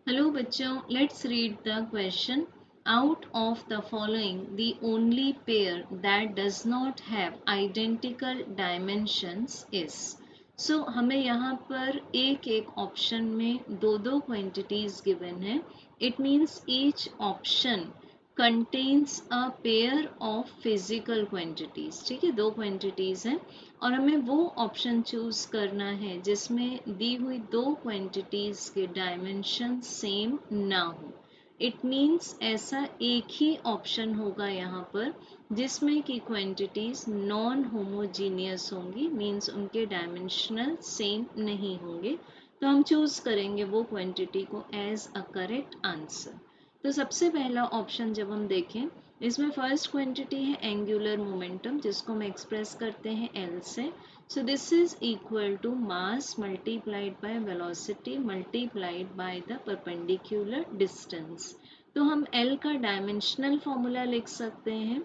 Hello बच्चों, let's read the question. Out of the following, the only pair that does not have identical dimensions is. So हमें यहाँ पर एक एक option में दो दो क्वांटिटीज गिवन है. It means each option contains a pair of physical quantities. ठीक है, दो क्वांटिटीज हैं और हमें वो ऑप्शन चूज करना है जिसमें दी हुई दो क्वांटिटीज के डायमेंशन सेम ना हो. इट मीन्स ऐसा एक ही ऑप्शन होगा यहाँ पर जिसमें कि क्वांटिटीज नॉन होमोजीनियस होंगी, मीन्स उनके डायमेंशनल सेम नहीं होंगे. तो हम चूज करेंगे वो क्वांटिटी को एज अ करेक्ट आंसर. तो सबसे पहला ऑप्शन जब हम देखें, इसमें फर्स्ट क्वांटिटी है एंगुलर मोमेंटम, जिसको हम एक्सप्रेस करते हैं L से. So this is equal to mass multiplied by velocity multiplied by the perpendicular distance. तो हम L का डायमेंशनल फॉर्मूला लिख सकते हैं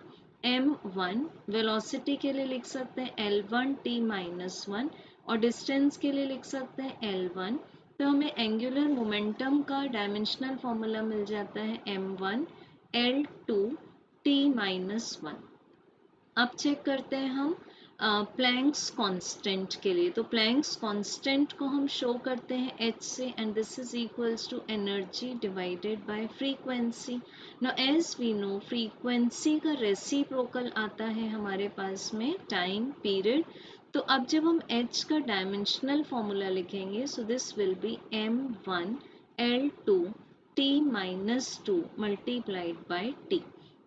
m1, वेलोसिटी के लिए लिख सकते हैं L1t-1 और डिस्टेंस के लिए लिख सकते हैं L1. तो हमें एंगुलर मोमेंटम का डायमेंशनल फॉर्मूला मिल जाता है m1 L2t-1. अब चेक करते हैं हम प्लैंक्स कांस्टेंट के लिए. तो प्लैंक्स कांस्टेंट को हम शो करते हैं h से, and this is equals to energy divided by frequency. Now as we know, frequency का रेसिप्रोकल आता है हमारे पास में टाइम पीरियड. तो अब जब हम h का डायमेंशनल फॉर्मूला लिखेंगे, so this will be m1 L2t-2 multiplied by t.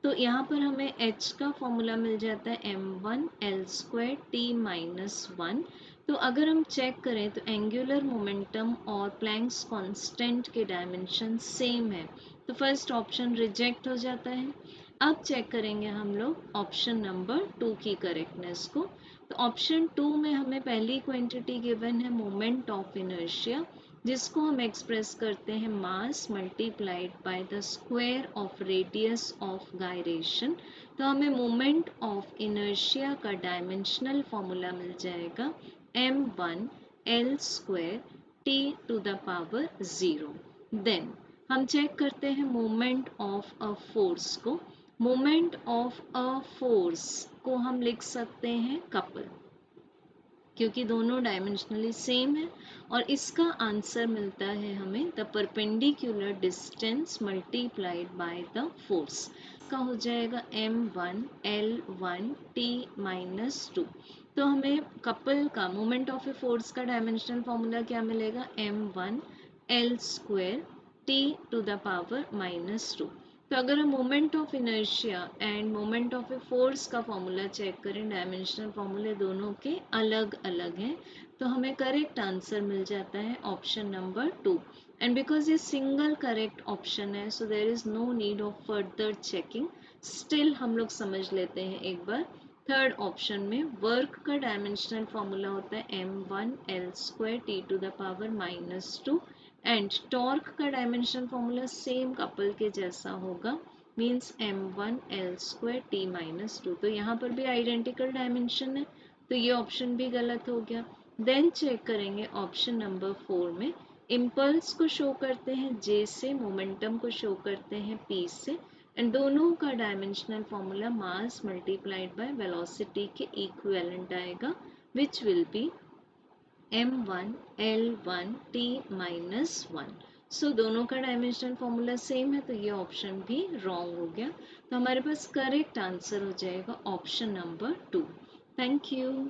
तो यहाँ पर हमें h का फॉर्मूला मिल जाता है m1 L2t-1. तो अगर हम चेक करें तो एंगुलर मोमेंटम और प्लैंक्स कांस्टेंट के डायमेंशन सेम है, तो फर्स्ट ऑप्शन रिजेक्ट हो जाता है. अब चेक करेंगे हम लोग ऑप्शन नंबर 2 की करेक्टनेस को. तो ऑप्शन 2 में हमें पहली क्वांटिटी गिवन है मोमेंट ऑफ इनर्शिया, जिसको हम एक्सप्रेस करते हैं मास multiplied by the square of radius of gyration. तो हमें मोमेंट ऑफ इनर्शिया का डायमेंशनल फॉर्मूला मिल जाएगा m1 L2t-0. देन हम चेक करते हैं मोमेंट ऑफ अ फोर्स को. मोमेंट ऑफ अ फोर्स को हम लिख सकते हैं कपल, क्योंकि दोनों डायमेंशनली सेम है. और इसका आंसर मिलता है हमें the perpendicular distance multiplied by the force. का हो जाएगा m1 L1t-2. तो हमें कपल का मोमेंट ऑफ ए फोर्स का डायमेंशनल फॉर्मूला क्या मिलेगा m1 L2t-2. तो अगर हम moment of inertia end moment of a force का फॉर्मूला चेक करें, डायमेंशनल फॉर्मूले दोनों के अलग अलग हैं, तो हमें करेक्ट आंसर मिल जाता है ऑप्शन नंबर 2. एंड बिकॉज ये सिंगल करेक्ट ऑप्शन है, so there is no need of further checking. Still हम लोग समझ लेते हैं एक बार. थर्ड ऑप्शन में वर्क का डायमेंशनल फॉर्मूला होता है m1 L2t-2 एंड टॉर्क का डायमेंशनल फॉर्मूला सेम कपल के जैसा होगा, मीन्स m1 L2t-2. तो यहाँ पर भी आइडेंटिकल डायमेंशन है, तो ये ऑप्शन भी गलत हो गया. देन चेक करेंगे ऑप्शन नंबर 4 में. इम्पल्स को शो करते हैं J से, मोमेंटम को शो करते हैं P से, एंड दोनों का dimensional formula mass multiplied by velocity के इक्विवेलेंट आएगा, which will be m1 L1t-1. सो दोनों का डायमेंशनल फॉर्मूला सेम है, तो ये ऑप्शन भी रॉन्ग हो गया. तो हमारे पास करेक्ट आंसर हो जाएगा ऑप्शन नंबर 2. Thank you.